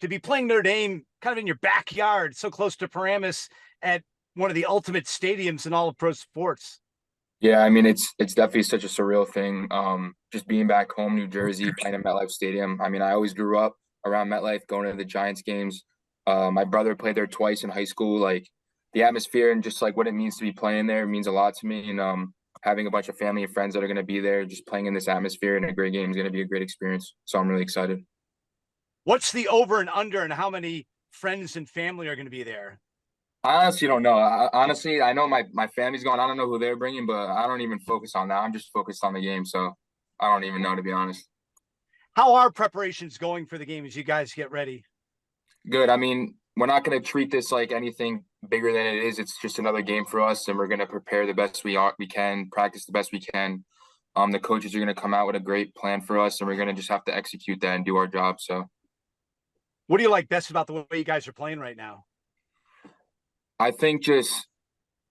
to be playing Notre Dame kind of in your backyard, so close to Paramus at one of the ultimate stadiums in all of pro sports. Yeah, I mean it's definitely such a surreal thing. Just being back home, New Jersey, playing at MetLife Stadium. I mean, I always grew up around MetLife, going to the Giants games. My brother played there twice in high school. Like the atmosphere and just like what it means to be playing there means a lot to me. And having a bunch of family and friends that are going to be there, just playing in this atmosphere and a great game is going to be a great experience. So I'm really excited. What's the over and under, and how many friends and family are going to be there? I honestly don't know. Honestly, I know my family's going. I don't know who they're bringing, but I don't even focus on that. I'm just focused on the game. So I don't even know, to be honest. How are preparations going for the game as you guys get ready? Good. I mean, we're not going to treat this like anything bigger than it is. It's just another game for us, and we're going to prepare the best we can, practice the best we can. The coaches are going to come out with a great plan for us, and we're going to just have to execute that and do our job. So, what do you like best about the way you guys are playing right now? I think just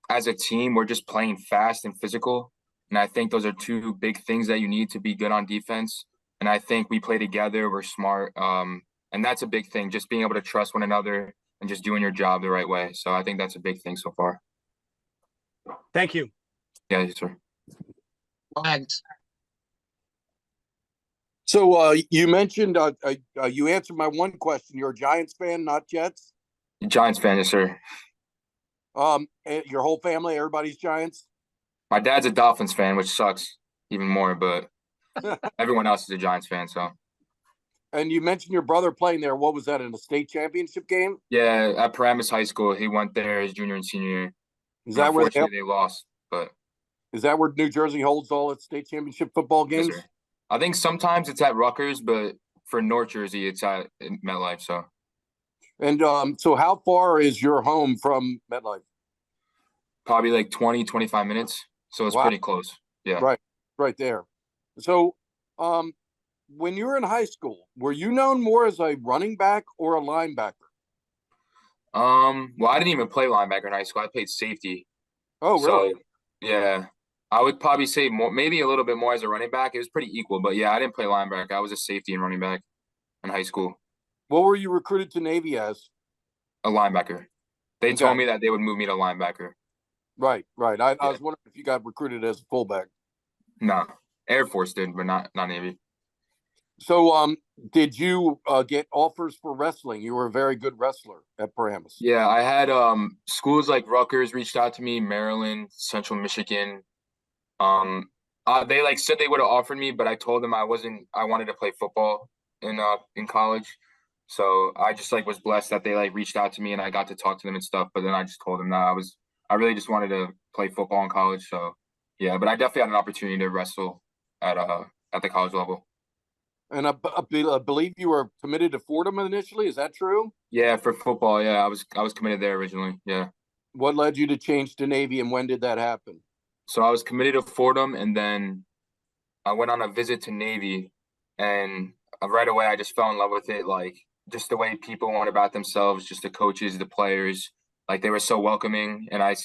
as a team, we're just playing fast and physical, and I think those are two big things that you need to be good on defense. And I think we play together. We're smart. And that's a big thing, just being able to trust one another and just doing your job the right way. So I think that's a big thing so far. Thank you. Yeah, yes, sir. Thanks. So you mentioned you answered my one question. You're a Giants fan, not Jets? Giants fan, yes, sir. Your whole family, everybody's Giants? My dad's a Dolphins fan, which sucks even more, but everyone else is a Giants fan, so. And you mentioned your brother playing there. What was that, in a state championship game? Yeah, at Paramus High School. He went there his junior and senior year. Is that where they lost? But is that where New Jersey holds all its state championship football games? Yes, I think sometimes it's at Rutgers, but for North Jersey, it's at MetLife. So. And so how far is your home from MetLife? Probably like 20, 25 minutes. So it's pretty close. Yeah. Right there. So when you were in high school, were you known more as a running back or a linebacker? Well, I didn't even play linebacker in high school. I played safety. Oh, really? So, yeah. I would probably say more, maybe a little bit more as a running back. It was pretty equal, but yeah, I didn't play linebacker. I was a safety and running back in high school. What were you recruited to Navy as? A linebacker. They told me that they would move me to linebacker. Right. I was wondering if you got recruited as a fullback. No, Air Force did, but not Navy. So, did you get offers for wrestling? You were a very good wrestler at Paramus. Yeah, I had schools like Rutgers reached out to me, Maryland, Central Michigan. They like said they would have offered me, but I told them I wanted to play football in college. So I just like was blessed that they like reached out to me and I got to talk to them and stuff. But then I just told them that I really just wanted to play football in college. So yeah, but I definitely had an opportunity to wrestle at the college level. And I believe you were committed to Fordham initially. Is that true? Yeah, for football. Yeah, I was committed there originally. Yeah. What led you to change to Navy, and when did that happen? So I was committed to Fordham, and then I went on a visit to Navy, and right away I just fell in love with it. Like just the way people went about themselves, just the coaches, the players, like they were so welcoming, and I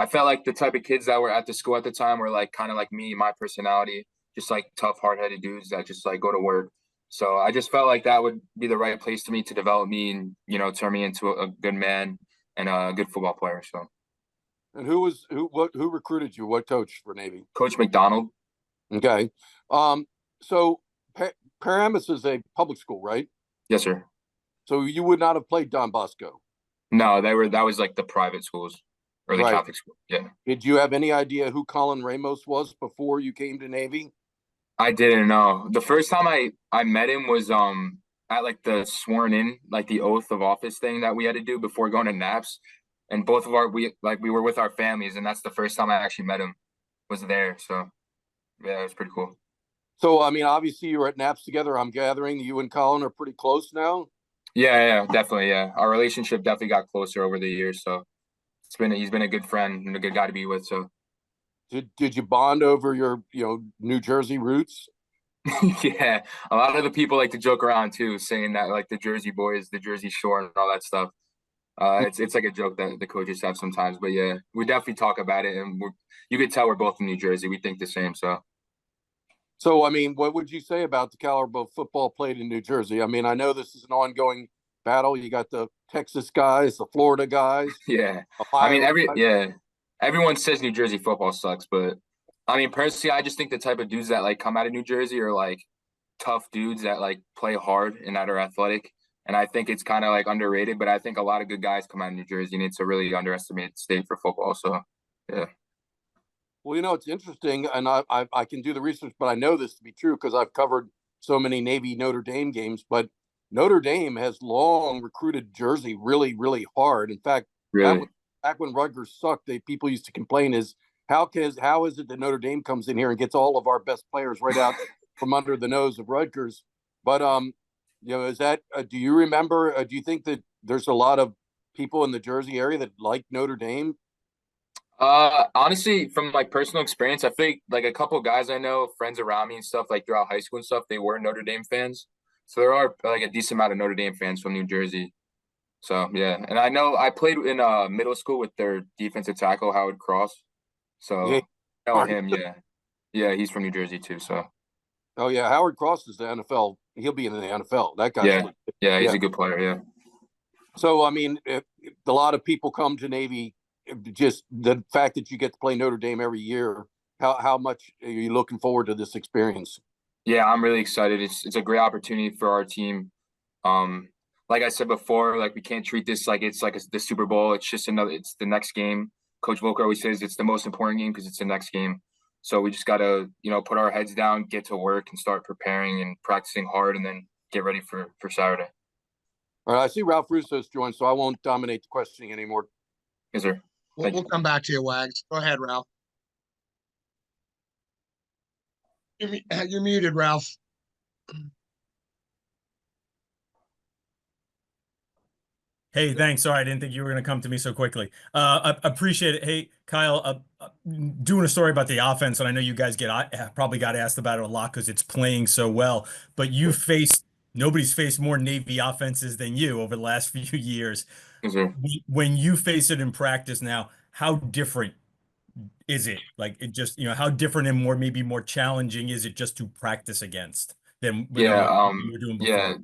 felt like the type of kids that were at the school at the time were like kind of like me, my personality. Just like tough, hard-headed dudes that just like go to work. So I just felt like that would be the right place to me to develop me and, turn me into a good man and a good football player. So. And who recruited you? What coach for Navy? Coach McDonald. Okay. So Paramus is a public school, right? Yes, sir. So you would not have played Don Bosco? No, that was like the private schools or the Catholic school. Yeah. Did you have any idea who Colin Ramos was before you came to Navy? I didn't know. The first time I met him was at like the sworn in, like the oath of office thing that we had to do before going to Naps. And both of we were with our families, and that's the first time I actually met him was there. So yeah, it was pretty cool. So I mean, obviously you were at Naps together. I'm gathering you and Colin are pretty close now. Yeah, definitely. Yeah. Our relationship definitely got closer over the years. So he's been a good friend and a good guy to be with. So Did you bond over your New Jersey roots? Yeah, a lot of the people like to joke around too, saying that like the Jersey boys, the Jersey Shore, and all that stuff. It's like a joke that the coaches have sometimes, but yeah, we definitely talk about it, and you could tell we're both from New Jersey. We think the same. So I mean, what would you say about the caliber of football played in New Jersey? I mean, I know this is an ongoing battle. You got the Texas guys, the Florida guys, Yeah. Ohio guys. Everyone says New Jersey football sucks, but I mean, personally, I just think the type of dudes that like come out of New Jersey are like tough dudes that like play hard and that are athletic. And I think it's kind of like underrated, but I think a lot of good guys come out of New Jersey, and it's a really underestimated state for football. So, yeah. Well, it's interesting, and I can do the research, but I know this to be true because I've covered so many Navy Notre Dame games. But Notre Dame has long recruited Jersey really, really hard. In fact, Really? back when Rutgers sucked, people used to complain is how is it that Notre Dame comes in here and gets all of our best players right out from under the nose of Rutgers? But is that do you remember? Do you think that there's a lot of people in the Jersey area that like Notre Dame? Honestly, from like personal experience, I think like a couple guys I know, friends around me and stuff, like throughout high school and stuff, they were Notre Dame fans. So there are like a decent amount of Notre Dame fans from New Jersey. So yeah, and I know I played in middle school with their defensive tackle Howard Cross. Yeah. So I know him, yeah. Yeah, he's from New Jersey too. So Oh yeah, Howard Cross is the NFL. He'll be in the NFL. That guy's yeah, legit. yeah, he's a good player. Yeah. So I mean, a lot of people come to Navy. Just the fact that you get to play Notre Dame every year. How much are you looking forward to this experience? Yeah, I'm really excited. It's a great opportunity for our team. Um, like I said before, like we can't treat this like it's like the Super Bowl. It's just it's the next game. Coach Volker always says it's the most important game because it's the next game. So we just gotta, put our heads down, get to work, and start preparing and practicing hard, and then get ready for Saturday. All right, I see Ralph Russo's joined, so I won't dominate the questioning anymore. Yes, sir. We'll come back to you, Wags. Go ahead, Ralph. You're muted, Ralph. Hey, thanks. Sorry, I didn't think you were going to come to me so quickly. I appreciate it. Hey, Kyle, doing a story about the offense, and I know you guys probably got asked about it a lot because it's playing so well. But nobody's faced more Navy offenses than you over the last few years. Yes, sir. When you face it in practice now, how different is it? Like it just, how different and maybe more challenging is it just to practice against than what you were doing before? Yeah.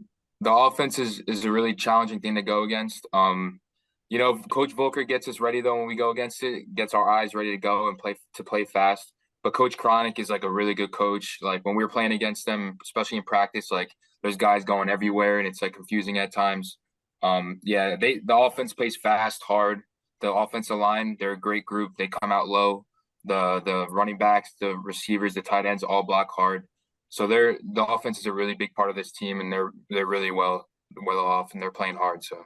The offense is a really challenging thing to go against. Coach Volker gets us ready though when we go against it, gets our eyes ready to go and play fast. But Coach Cronic is like a really good coach. Like when we were playing against them, especially in practice, like there's guys going everywhere and it's like confusing at times. The offense plays fast, hard. The offensive line, they're a great group. They come out low. The running backs, the receivers, the tight ends all block hard. So the offense is a really big part of this team, and they're really well off, and they're playing hard. So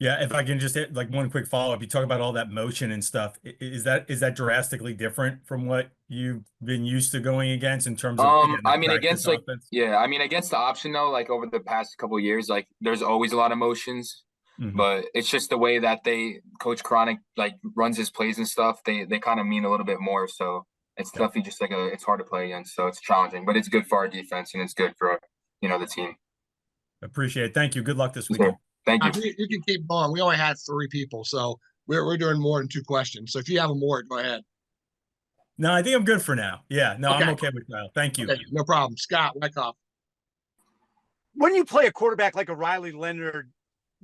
yeah, if I can just hit like one quick follow up, you talk about all that motion and stuff. Is that drastically different from what you've been used to going against in terms of again, I mean practice offense? against the option though, like over the past couple of years, like there's always a lot of motions, but it's just the way that Coach Cronic like runs his plays and stuff. They kind of mean a little bit more. So it's definitely just it's hard to play against. So it's challenging, but it's good for our defense and it's good for the team. Appreciate it. Thank you. Good luck this weekend. Thank you. You can keep going. We only had 3 people, so we're doing more than 2 questions. So if you have more, go ahead. No, I think I'm good for now. Yeah, no, Okay. I'm okay with Kyle. Thank you. Okay, no problem. Scott Wyckoff. When you play a quarterback like a Riley Leonard,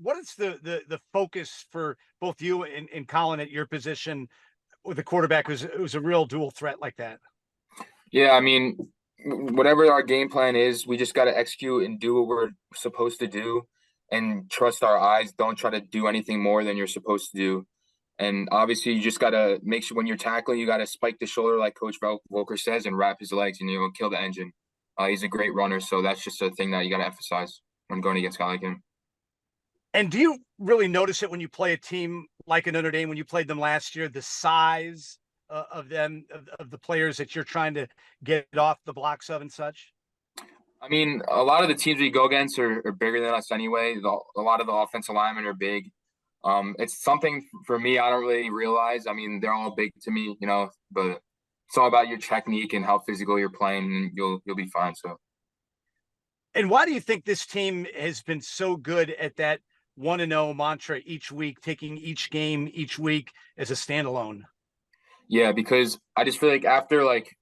what is the focus for both you and Colin at your position with a quarterback who's a real dual threat like that? Yeah, I mean, whatever our game plan is, we just got to execute and do what we're supposed to do and trust our eyes. Don't try to do anything more than you're supposed to do. And obviously, you just got to make sure when you're tackling, you got to spike the shoulder, like Coach Volker says, and wrap his legs, and kill the engine. He's a great runner, so that's just a thing that you got to emphasize when going against a guy like him. And do you really notice it when you play a team like a Notre Dame, when you played them last year, the size of the players that you're trying to get off the blocks of and such? I mean, a lot of the teams we go against are bigger than us anyway. A lot of the offensive linemen are big. It's something for me I don't really realize. I mean, they're all big to me, but it's all about your technique and how physical you're playing, and you'll be fine. So. And why do you think this team has been so good at that 1-0 mantra each week, taking each game each week as a standalone? Yeah, because I just feel like after like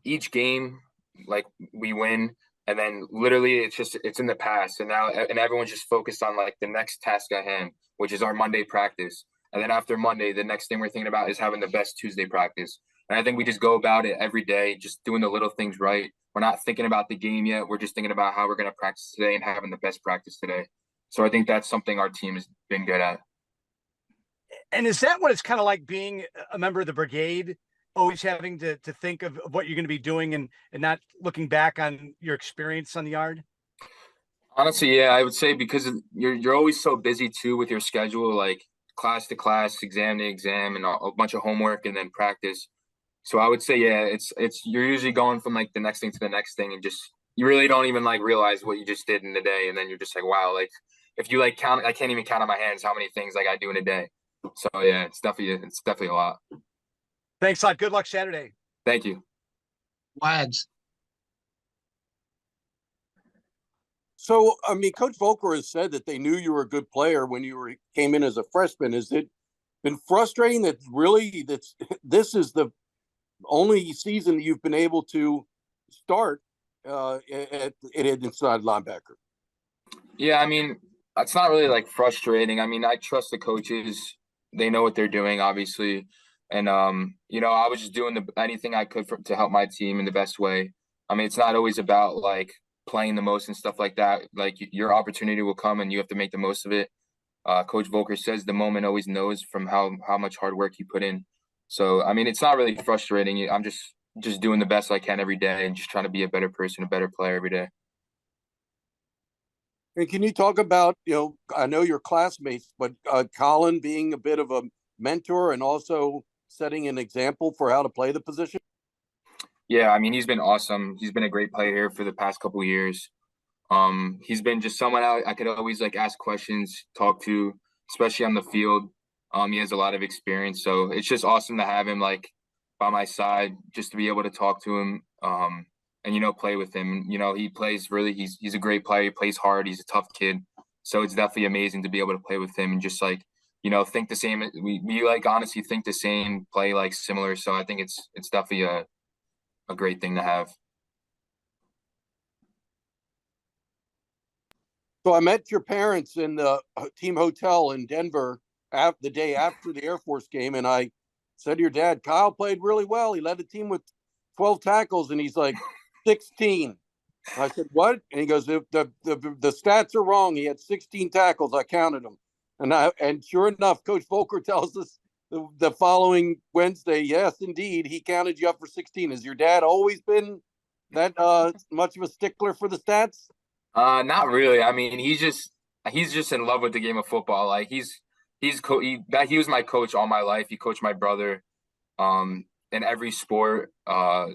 each game, like we win, And then literally it's in the past. And now and everyone's just focused on like the next task at hand, which is our Monday practice. And then after Monday, the next thing we're thinking about is having the best Tuesday practice. And I think we just go about it every day, just doing the little things right. We're not thinking about the game yet. We're just thinking about how we're going to practice today and having the best practice today. So I think that's something our team has been good at. And is that what it's kind of like being a member of the brigade, always having to think of what you're going to be doing and not looking back on your experience on the yard? Honestly, yeah, I would say because you're always so busy too with your schedule, like class to class, exam to exam, and a bunch of homework and then practice. So I would say, yeah, it's you're usually going from like the next thing to the next thing, and just you really don't even like realize what you just did in the day, and then you're just like, wow, like if you like count, I can't even count on my hands how many things like I do in a day. So yeah, it's definitely a lot. Thanks a lot. Good luck Saturday. Thank you. Wags. So, I mean, Coach Volker has said that they knew you were a good player when you came in as a freshman. Has it been frustrating that really this is the only season that you've been able to start at inside linebacker? Yeah, I mean, it's not really like frustrating. I mean, I trust the coaches. They know what they're doing, obviously. And I was just doing anything I could to help my team in the best way. I mean, it's not always about like playing the most and stuff like that. Like your opportunity will come and you have to make the most of it. Coach Volker says the moment always knows from how much hard work you put in. So, I mean, it's not really frustrating. I'm just doing the best I can every day and just trying to be a better person, a better player every day. And can you talk about, I know your classmates, but Colin being a bit of a mentor and also setting an example for how to play the position? Yeah, I mean, he's been awesome. He's been a great player here for the past couple of years. He's been just someone I could always like ask questions, talk to, especially on the field. He has a lot of experience, so it's just awesome to have him like by my side, just to be able to talk to him, and play with him. He plays really. He's a great player. He plays hard. He's a tough kid. So it's definitely amazing to be able to play with him and just like think the same. We like honestly think the same, play like similar. So I think it's definitely a great thing to have. So I met your parents in the team hotel in Denver the day after the Air Force game, and I said to your dad, Kyle played really well. He led the team with 12 tackles, and he's like 16. I said, what? And he goes, the stats are wrong. He had 16 tackles. I counted them. And sure enough, Coach Volker tells us the following Wednesday, yes, indeed, he counted you up for 16. Has your dad always been that much of a stickler for the stats? Not really. I mean, he's just in love with the game of football. Like he was my coach all my life. He coached my brother in every sport.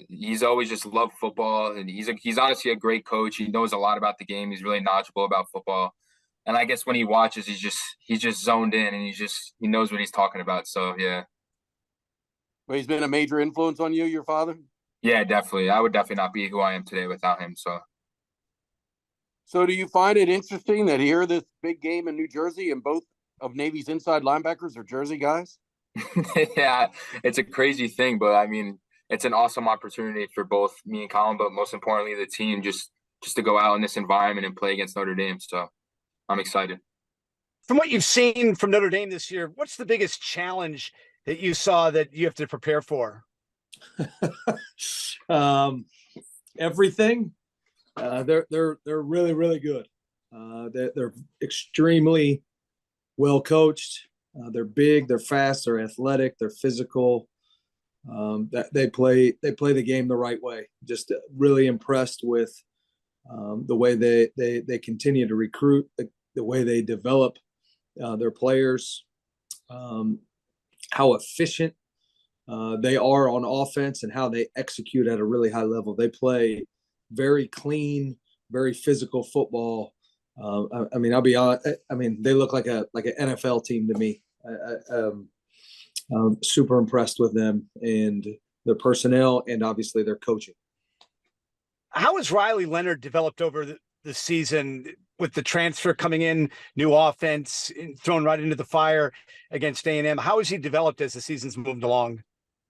He's always just loved football, and he's honestly a great coach. He knows a lot about the game. He's really knowledgeable about football. And I guess when he watches, he's just zoned in, and he knows what he's talking about. So yeah. But he's been a major influence on you, your father? Yeah, definitely. I would definitely not be who I am today without him. So do you find it interesting that here this big game in New Jersey and both of Navy's inside linebackers are Jersey guys? Yeah, it's a crazy thing, but I mean, it's an awesome opportunity for both me and Colin, but most importantly, the team just to go out in this environment and play against Notre Dame. So I'm excited. From what you've seen from Notre Dame this year, what's the biggest challenge that you saw that you have to prepare for? Everything. They're really, really good. They're extremely well coached. They're big, they're fast, they're athletic, they're physical. That they play the game the right way. Just really impressed with the way they continue to recruit, the way they develop their players, how efficient they are on offense, and how they execute at a really high level. They play very clean, very physical football. I mean, I'll be honest. I mean, they look like an NFL team to me. I'm super impressed with them and their personnel, and obviously their coaching. How has Riley Leonard developed over the season with the transfer coming in, new offense thrown right into the fire against A&M? How has he developed as the season's moved along?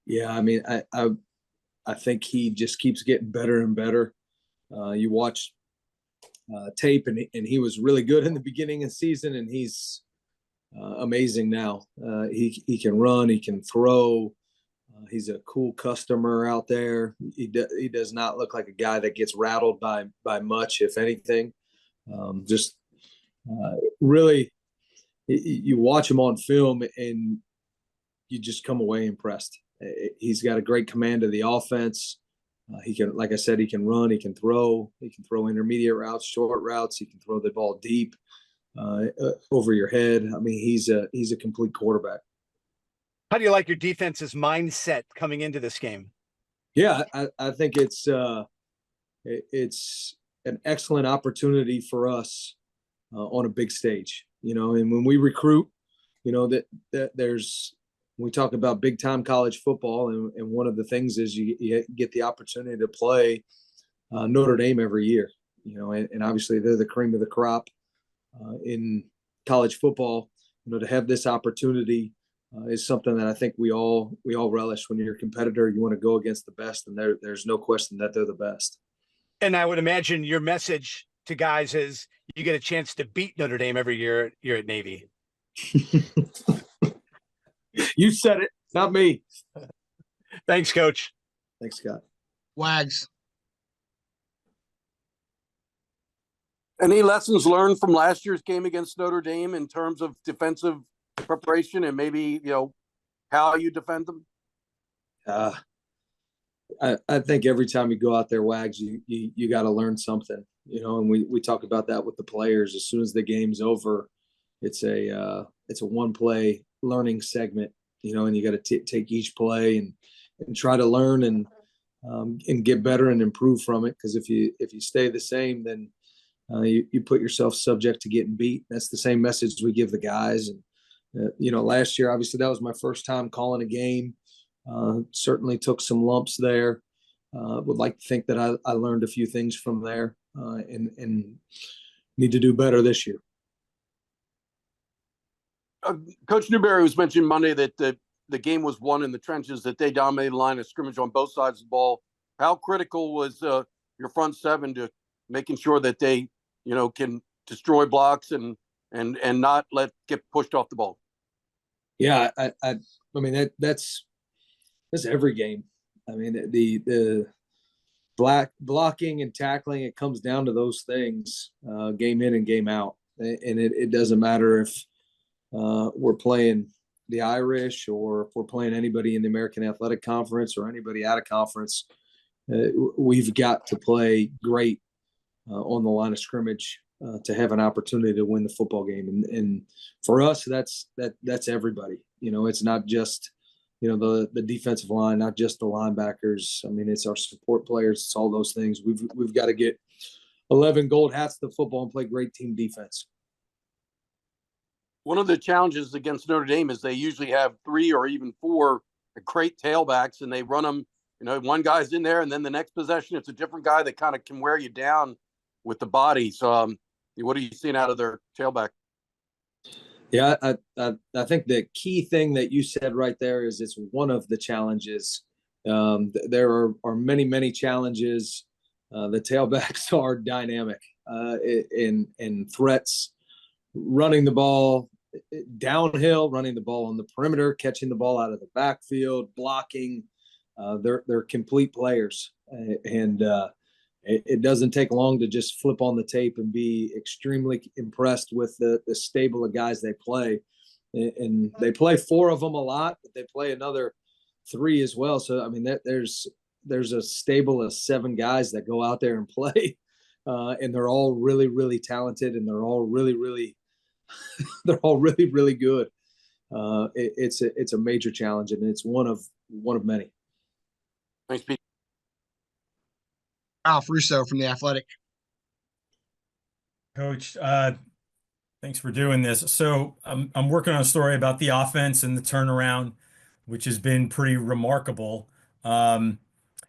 Yeah, I mean, I think he just keeps getting better and better. You watch tape, and he was really good in the beginning of the season, and he's amazing now. He can run, he can throw. He's a cool customer out there. He does not look like a guy that gets rattled by much, if anything. Just really, you watch him on film and you just come away impressed. He's got a great command of the offense. He can, like I said, he can run, he can throw intermediate routes, short routes. He can throw the ball deep over your head. I mean, he's a complete quarterback. How do you like your defense's mindset coming into this game? Yeah, I think it's an excellent opportunity for us on a big stage, you know. And when we recruit, you know, that there's, we talk about big time college football, and one of the things is you get the opportunity to play Notre Dame every year, you know, and obviously they're the cream of the crop in college football. You know, to have this opportunity is something that I think we all relish. When you're a competitor, you want to go against the best, and there's no question that they're the best. And I would imagine your message to guys is you get a chance to beat Notre Dame every year you're at Navy. You said it, not me. Thanks, Coach. Thanks, Scott. Wags. Any lessons learned from last year's game against Notre Dame in terms of defensive preparation and maybe, you know, how you defend them? I think every time you go out there, Wags, you got to learn something, you know, and we talk about that with the players. As soon as the game's over, it's a one play learning segment, you know, and you got to take each play and try to learn and get better and improve from it. Because if you stay the same, then you put yourself subject to getting beat. That's the same message we give the guys. And you know, last year, obviously, that was my first time calling a game. Certainly took some lumps there. Would like to think that I learned a few things from there and need to do better this year. Coach Newberry was mentioning Monday that the game was won in the trenches, that they dominated the line of scrimmage on both sides of the ball. How critical was your front seven to making sure that they, you know, can destroy blocks and not get pushed off the ball? Yeah, I mean that's every game. I mean the blocking and tackling, it comes down to those things, game in and game out, and it doesn't matter if we're playing the Irish or if we're playing anybody in the American Athletic Conference or anybody out of conference. We've got to play great on the line of scrimmage to have an opportunity to win the football game. And for us, that's everybody. You know, it's not just, you know, the defensive line, not just the linebackers. I mean, it's our support players. It's all those things. We've got to get 11 gold hats to football and play great team defense. One of the challenges against Notre Dame is they usually have 3 or even 4 great tailbacks, and they run them. You know, one guy's in there, and then the next possession, it's a different guy that kind of can wear you down with the body. So, what are you seeing out of their tailback? Yeah, I think the key thing that you said right there is it's one of the challenges. There are many challenges. The tailbacks are dynamic in threats, running the ball downhill, running the ball on the perimeter, catching the ball out of the backfield, blocking. They're complete players, and it doesn't take long to just flip on the tape and be extremely impressed with the stable of guys they play. And they play 4 of them a lot, but they play another 3 as well. So I mean, there's a stable of 7 guys that go out there and play, and they're all really talented, and they're all really they're all really good. It's a major challenge, and it's one of many. Thanks, Pete. Ralph Russo from The Athletic. Coach, thanks for doing this. So I'm working on a story about the offense and the turnaround, which has been pretty remarkable.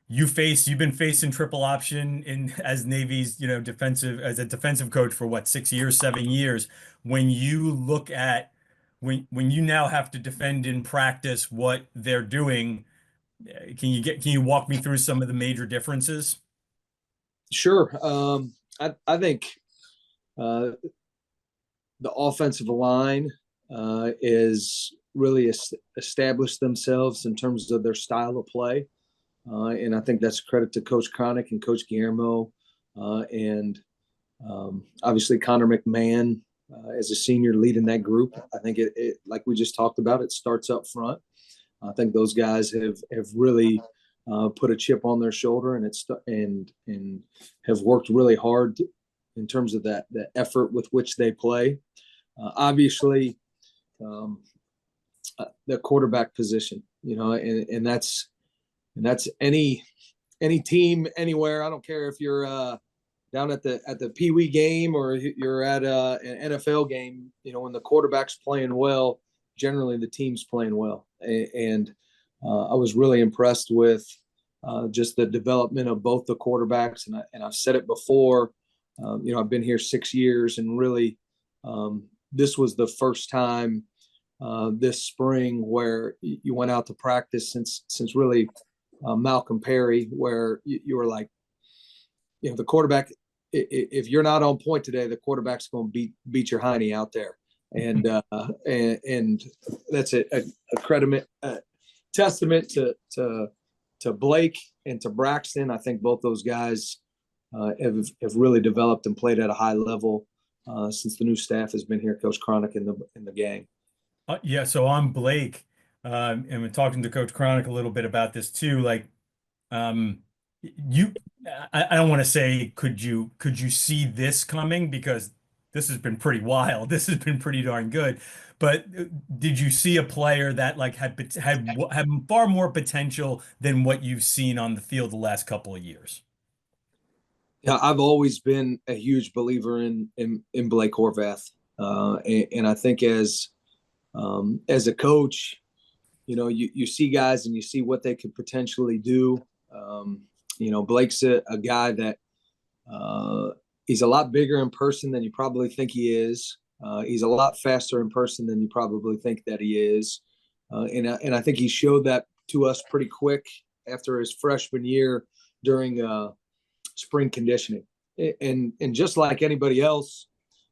You've been facing triple option as Navy's, you know, as a defensive coach for what, 6 years, 7 years. When you look at when you now have to defend in practice what they're doing, can you walk me through some of the major differences? Sure. I think the offensive line is really established themselves in terms of their style of play. And I think that's a credit to Coach Cronick and Coach Guillermo, and obviously Connor McMahon as a senior leading that group. I think it like we just talked about, it starts up front. I think those guys have really put a chip on their shoulder, and have worked really hard in terms of the effort with which they play. Obviously, the quarterback position, and that's any team anywhere. I don't care if you're down at the Pee Wee game or you're at an NFL game. When the quarterback's playing well, generally the team's playing well. And I was really impressed with just the development of both the quarterbacks. And I've said it before. I've been here 6 years, and really, this was the first time this spring where you went out to practice since really Malcolm Perry, where you were like, the quarterback, if you're not on point today, the quarterback's going to beat your hiney out there. And that's a testament to Blake and to Braxton. I think both those guys have really developed and played at a high level since the new staff has been here, Coach Cronick and the gang. Yeah, so I'm Blake, and we're talking to Coach Cronick a little bit about this too. Like, I don't want to say could you see this coming, because this has been pretty wild. This has been pretty darn good. But did you see a player that like had far more potential than what you've seen on the field the last couple of years? Yeah, I've always been a huge believer in Blake Horvath, and I think as a coach, you see guys and you see what they could potentially do. Blake's a guy that he's a lot bigger in person than you probably think he is. He's a lot faster in person than you probably think that he is. And I think he showed that to us pretty quick after his freshman year during spring conditioning. And just like anybody else,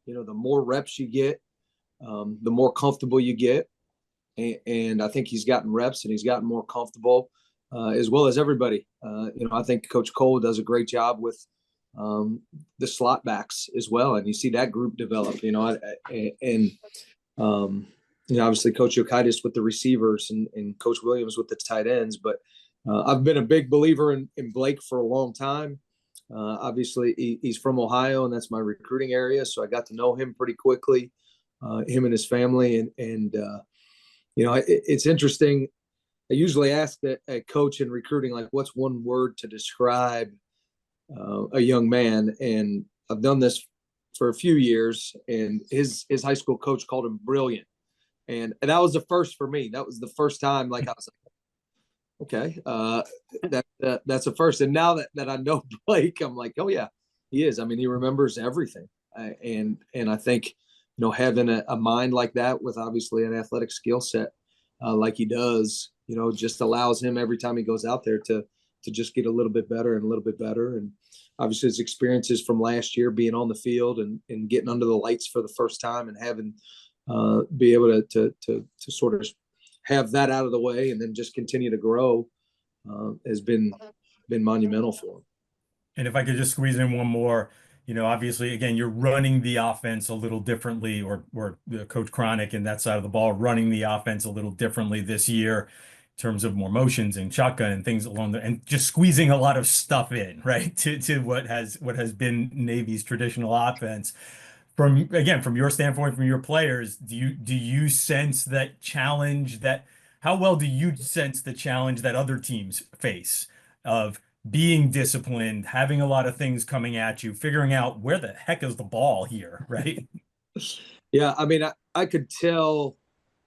the more reps you get, the more comfortable you get. And I think he's gotten reps and he's gotten more comfortable, as well as everybody. I think Coach Cole does a great job with the slot backs as well. And you see that group develop, obviously Coach Yokitis with the receivers and Coach Williams with the tight ends. But I've been a big believer in Blake for a long time. Obviously, he's from Ohio, and that's my recruiting area. So I got to know him pretty quickly, him and his family. And it's interesting. I usually ask a coach in recruiting, like, what's one word to describe a young man? And I've done this for a few years, and his high school coach called him brilliant. And that was the first for me. That was the first time, like, I was like, okay, that's a first. And now that I know Blake, I'm like, oh yeah, he is. I mean, he remembers everything. And I think, having a mind like that with obviously an athletic skill set like he does, just allows him every time he goes out there to just get a little bit better and a little bit better. And obviously his experiences from last year, being on the field and getting under the lights for the first time and having be able to sort of have that out of the way and then just continue to grow has been monumental for him. And if I could just squeeze in one more, obviously, again, you're running the offense a little differently, or Coach Cronick and that side of the ball running the offense a little differently this year in terms of more motions and shotgun and things along there, and just squeezing a lot of stuff in, right, to what has been Navy's traditional offense. From your standpoint, from your players, do you sense that challenge? How well do you sense the challenge that other teams face of being disciplined, having a lot of things coming at you, figuring out where the heck is the ball here, right? Yeah, I mean, I could tell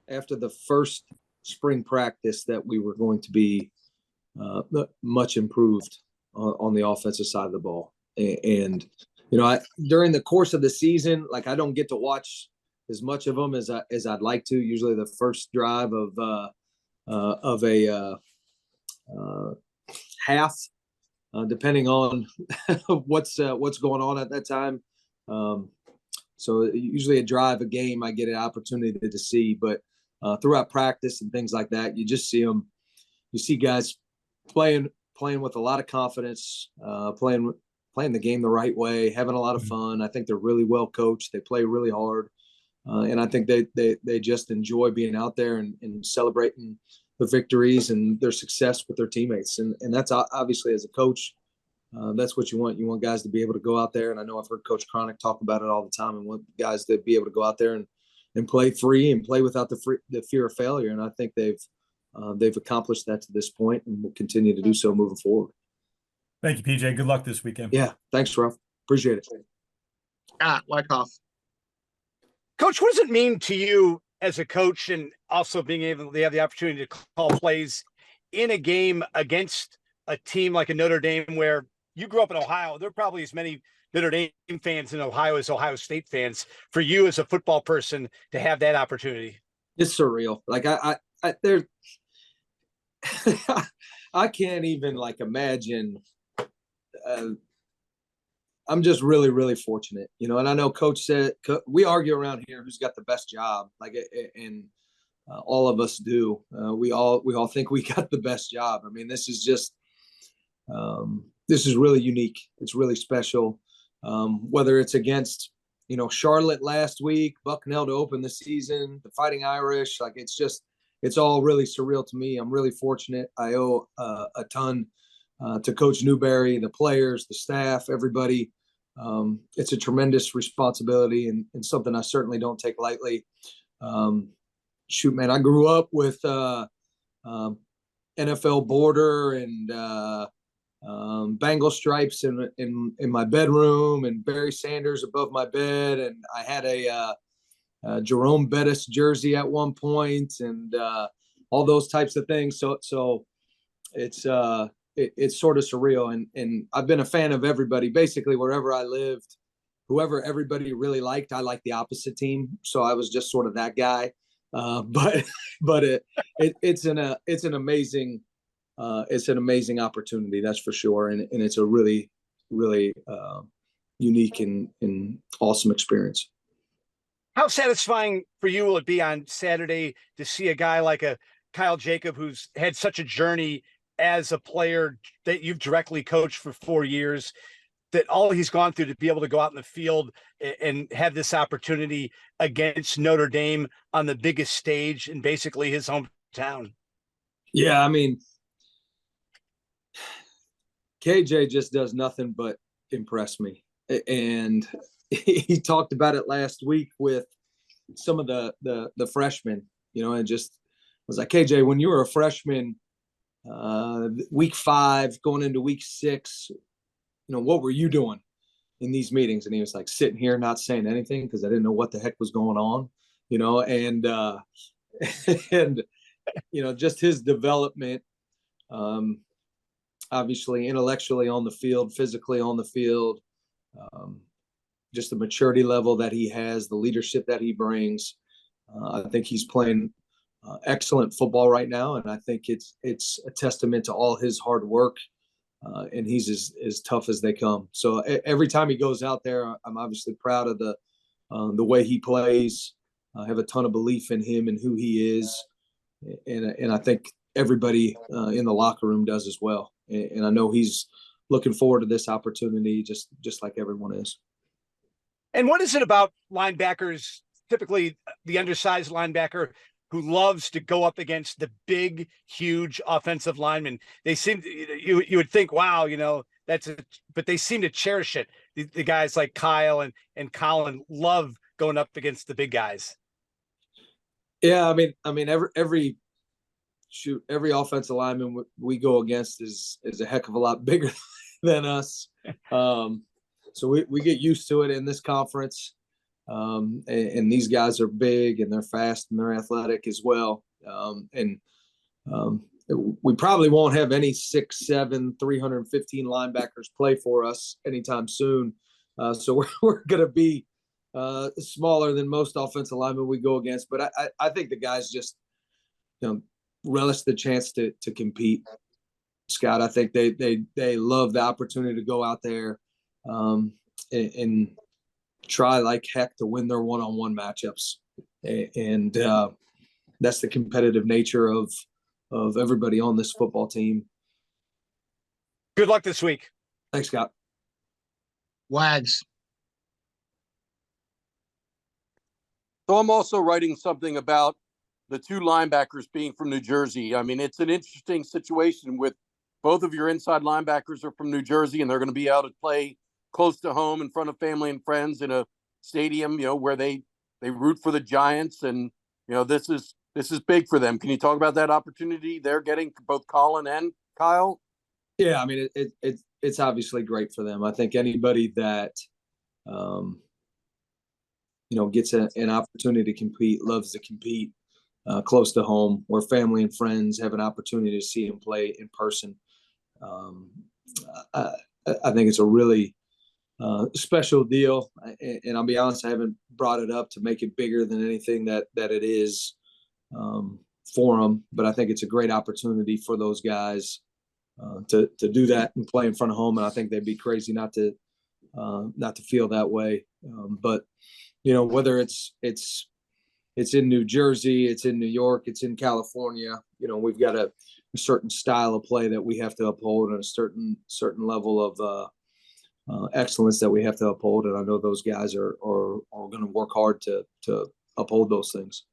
after the first spring practice that we were going to be much improved on the offensive side of the ball. And during the course of the season, like, I don't get to watch as much of them as I'd like to. Usually the first drive of a half, depending on what's going on at that time. So usually a drive, a game, I get an opportunity to see, but throughout practice and things like that, you just see them. You see guys playing with a lot of confidence, playing the game the right way, having a lot of fun. I think they're really well coached. They play really hard, and I think they just enjoy being out there and celebrating the victories and their success with their teammates. And that's obviously, as a coach, that's what you want. You want guys to be able to go out there. And I know I've heard Coach Cronick talk about it all the time, and want guys to be able to go out there and play free and play without the fear of failure. And I think they've accomplished that to this point, and will continue to do so moving forward. Thank you, PJ. Good luck this weekend. Yeah. Thanks, Ralph. Appreciate it. Wyckoff. Coach, what does it mean to you as a coach, and also being able to have the opportunity to call plays in a game against a team like a Notre Dame, where you grew up in Ohio? There are probably as many Notre Dame fans in Ohio as Ohio State fans. For you as a football person to have that opportunity, It's surreal. Like I there, I can't even imagine. I'm just really, really fortunate, and I know Coach said we argue around here who's got the best job, and all of us do. We all think we got the best job. I mean, this is just, this is really unique. It's really special. Whether it's against, Charlotte last week, Bucknell to open the season, the Fighting Irish, it's all really surreal to me. I'm really fortunate. I owe a ton to Coach Newberry, the players, the staff, everybody. It's a tremendous responsibility and something I certainly don't take lightly. Shoot, man, I grew up with NFL border and Bengal stripes in my bedroom, and Barry Sanders above my bed, and I had a Jerome Bettis jersey at one point, and all those types of things. So it's sort of surreal, and I've been a fan of everybody. Basically, wherever I lived, whoever everybody really liked, I liked the opposite team. So I was just sort of that guy. But it's an amazing opportunity, that's for sure, and it's a really, really unique and awesome experience. how satisfying for you will it be on Saturday to see a guy like a Kyle Jacob, who's had such a journey as a player that you've directly coached for 4 years, that all he's gone through, to be able to go out in the field and have this opportunity against Notre Dame on the biggest stage in basically his hometown? Yeah, I mean, KJ just does nothing but impress me. And he talked about it last week with some of the freshmen, and just was like, KJ, when you were a freshman, week 5 going into week 6, what were you doing in these meetings? And he was like, sitting here not saying anything because I didn't know what the heck was going on, and and just his development, obviously intellectually on the field, physically on the field, just the maturity level that he has, the leadership that he brings. I think he's playing excellent football right now, and I think it's a testament to all his hard work, and he's as tough as they come. So every time he goes out there, I'm obviously proud of the way he plays. I have a ton of belief in him and who he is, and I think everybody in the locker room does as well. And I know he's looking forward to this opportunity, just like everyone is. And what is it about linebackers, typically the undersized linebacker, who loves to go up against the big, huge offensive linemen? They seem you would think, wow, but they seem to cherish it. The guys like Kyle and Colin love going up against the big guys. Yeah, I mean, every offensive lineman we go against is a heck of a lot bigger than us. So we get used to it in this conference. And these guys are big, and they're fast, and they're athletic as well. We probably won't have any 6'7", 315 linebackers play for us anytime soon. So we're going to be smaller than most offensive linemen we go against. But I think the guys just relish the chance to compete. Scott. I think they love the opportunity to go out there and try like heck to win their one-on-one matchups, and that's the competitive nature of everybody on this football team. Good luck this week. Thanks, Scott. Wags. So I'm also writing something about the two linebackers being from New Jersey. I mean, it's an interesting situation with both of your inside linebackers are from New Jersey, and they're going to be able to play close to home in front of family and friends in a stadium, where they root for the Giants. And, this is big for them. Can you talk about that opportunity they're getting, both Colin and Kyle? Yeah, I mean, it's obviously great for them. I think anybody that, gets an opportunity to compete, loves to compete close to home, where family and friends have an opportunity to see him play in person. I think it's a really special deal. And I'll be honest, I haven't brought it up to make it bigger than anything that it is for them. But I think it's a great opportunity for those guys to do that and play in front of home. And I think they'd be crazy not to feel that way. But whether it's in New Jersey, it's in New York, it's in California, we've got a certain style of play that we have to uphold, and a certain level of excellence that we have to uphold. And I know those guys are going to work hard to uphold those things.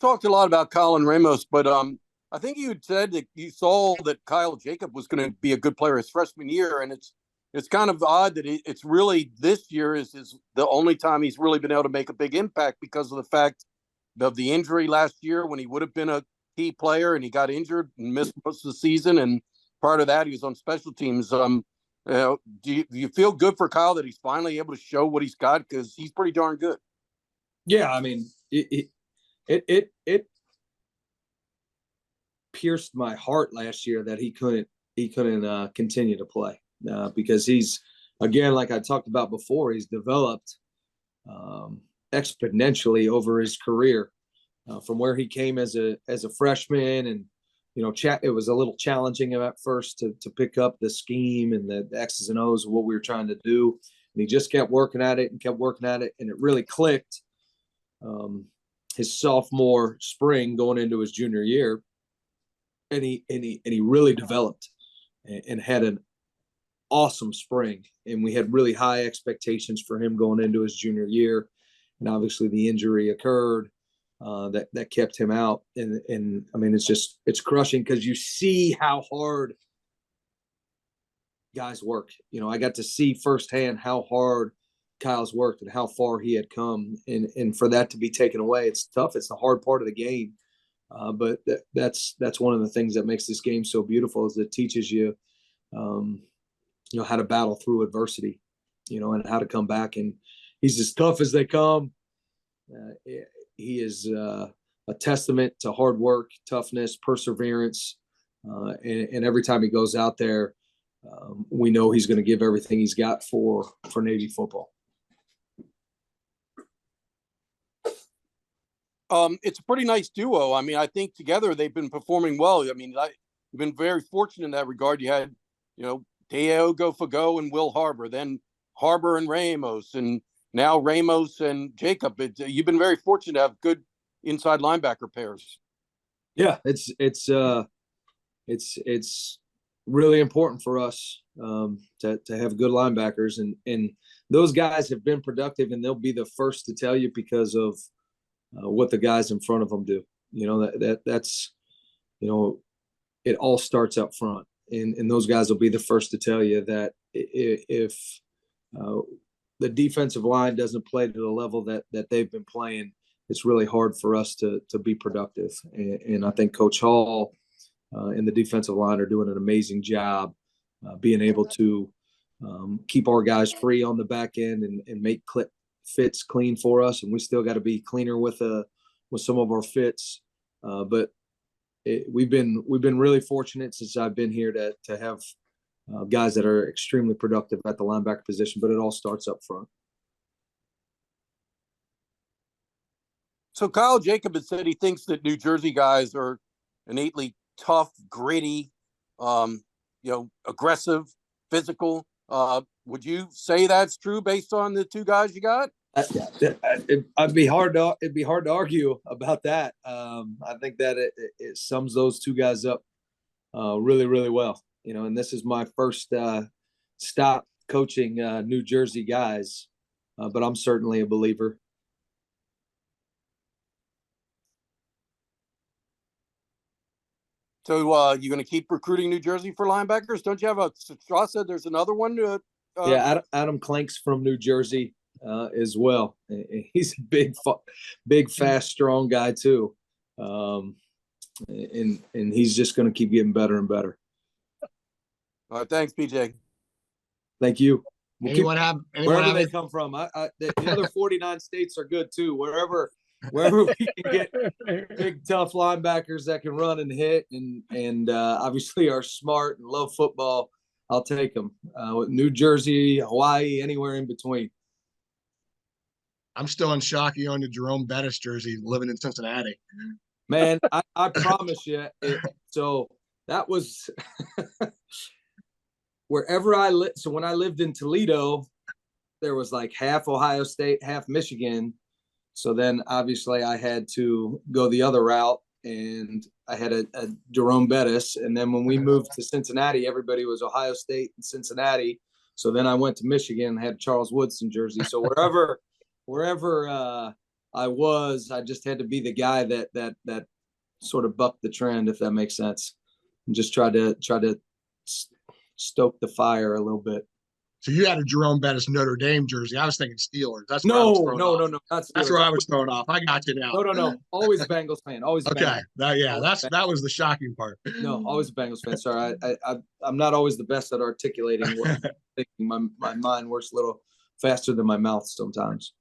Talked a lot about Colin Ramos, but I think you had said that you saw that Kyle Jacob was going to be a good player his freshman year, and it's kind of odd that it's really this year is the only time he's really been able to make a big impact because of the fact of the injury last year when he would have been a key player, and he got injured and missed most of the season. And part of that, he was on special teams. Do you feel good for Kyle that he's finally able to show what he's got, because he's pretty darn good? Yeah, I mean, it pierced my heart last year that he couldn't continue to play because he's, again, like I talked about before, he's developed exponentially over his career from where he came as a freshman. And it was a little challenging at first to pick up the scheme and the X's and O's of what we were trying to do, and he just kept working at it, and it really clicked his sophomore spring going into his junior year. And he really developed and had an awesome spring. And we had really high expectations for him going into his junior year. And obviously the injury occurred that kept him out. And I mean, it's crushing because you see how hard guys work. I got to see firsthand how hard Kyle's worked and how far he had come. And for that to be taken away, it's tough. It's the hard part of the game. But that's one of the things that makes this game so beautiful, is it teaches you, how to battle through adversity, and how to come back. And he's as tough as they come. He is a testament to hard work, toughness, perseverance. And every time he goes out there, we know he's going to give everything he's got for Navy football. It's a pretty nice duo. I mean, I think together they've been performing well. I mean, you've been very fortunate in that regard. You had, Diogo Fago and Will Harbor, then Harbor and Ramos, and now Ramos and Jacob. You've been very fortunate to have good inside linebacker pairs. Yeah, it's really important for us to have good linebackers, and those guys have been productive, and they'll be the first to tell you because of what the guys in front of them do. That's it all starts up front, and those guys will be the first to tell you that if the defensive line doesn't play to the level that they've been playing, it's really hard for us to be productive. And I think Coach Hall and the defensive line are doing an amazing job being able to keep our guys free on the back end and make fits clean for us. And we still got to be cleaner with some of our fits. But we've been really fortunate since I've been here to have guys that are extremely productive at the linebacker position, but it all starts up front. So Kyle Jacob has said he thinks that New Jersey guys are innately tough, gritty, aggressive, physical. Would you say that's true based on the two guys you got? It'd be hard to argue about that. I think that it sums those two guys up really, really well. And this is my first stop coaching New Jersey guys, but I'm certainly a believer. So you're going to keep recruiting New Jersey for linebackers? Don't you have Straw said there's another one? Yeah, Adam Clank's from New Jersey as well. He's a big, fast, strong guy too. And he's just going to keep getting better and better. All right, thanks, PJ. Thank you. Anyone wherever they come from. The other 49 states are good too. Wherever we can get big, tough linebackers that can run and hit, and obviously are smart and love football, I'll take them. New Jersey, Hawaii, anywhere in between. I'm still in shock you owned a Jerome Bettis jersey living in Cincinnati. Man, I promise you. So that was wherever I lived. So when I lived in Toledo, there was like half Ohio State, half Michigan. So then obviously I had to go the other route, and I had a Jerome Bettis. And then when we moved to Cincinnati, everybody was Ohio State and Cincinnati. So then I went to Michigan and had Charles Woodson jersey. So wherever I was, I just had to be the guy that sort of bucked the trend, if that makes sense, and just try to stoke the fire a little bit. So you had a Jerome Bettis Notre Dame jersey. I was thinking Steelers. That's no. That's where I was thrown off. I got you now. No. Always a Bengals fan. Always. Okay. That was the shocking part. No, always a Bengals fan. Sorry, I'm not always the best at articulating what I'm thinking. My mind works a little faster than my mouth sometimes.